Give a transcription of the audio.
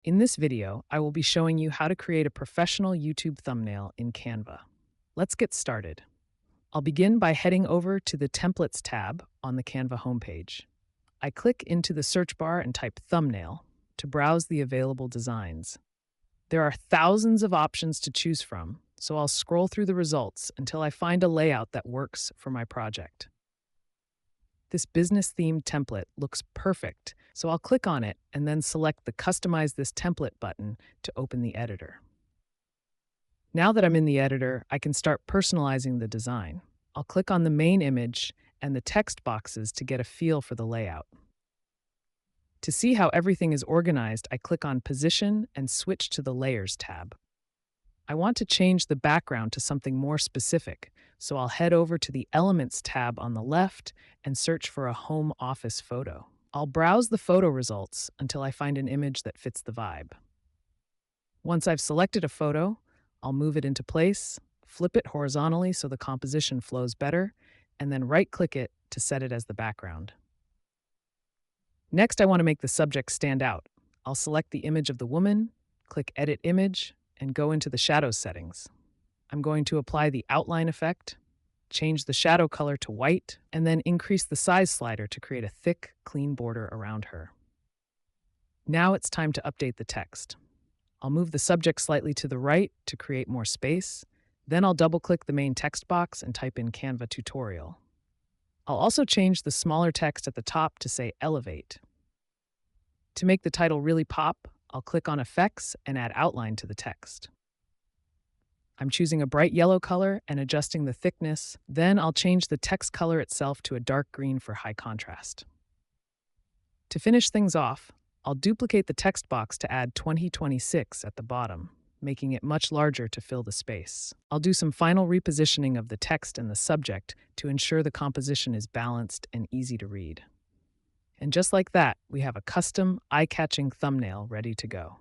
In this video, I will be showing you how to create a professional YouTube thumbnail in Canva. Let's get started. I'll begin by heading over to the Templates tab on the Canva homepage. I click into the search bar and type thumbnail to browse the available designs. There are thousands of options to choose from, so I'll scroll through the results until I find a layout that works for my project. This business-themed template looks perfect, so I'll click on it and then select the Customize this template button to open the editor. Now that I'm in the editor, I can start personalizing the design. I'll click on the main image and the text boxes to get a feel for the layout. To see how everything is organized, I click on Position and switch to the Layers tab. I want to change the background to something more specific, so I'll head over to the Elements tab on the left and search for a home office photo. I'll browse the photo results until I find an image that fits the vibe. Once I've selected a photo, I'll move it into place, flip it horizontally so the composition flows better, and then right-click it to set it as the background. Next, I want to make the subject stand out. I'll select the image of the woman, click Edit Image, and go into the shadow settings. I'm going to apply the outline effect, change the shadow color to white, and then increase the size slider to create a thick, clean border around her. Now it's time to update the text. I'll move the subject slightly to the right to create more space. Then I'll double-click the main text box and type in Canva tutorial. I'll also change the smaller text at the top to say Elevate. To make the title really pop, I'll click on Effects and add outline to the text. I'm choosing a bright yellow color and adjusting the thickness. Then I'll change the text color itself to a dark green for high contrast. To finish things off, I'll duplicate the text box to add 2026 at the bottom, making it much larger to fill the space. I'll do some final repositioning of the text and the subject to ensure the composition is balanced and easy to read. And just like that, we have a custom, eye-catching thumbnail ready to go.